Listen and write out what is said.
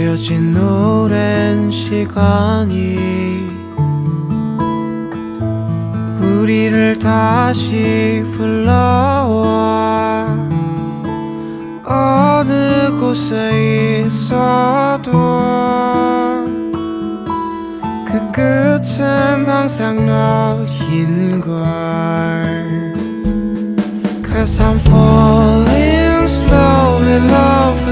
버려진 오랜 시간이 우리를 다시 불러와. 어느 곳에 있어도 그 끝은 항상 너인걸. Cause I'm falling slowly in love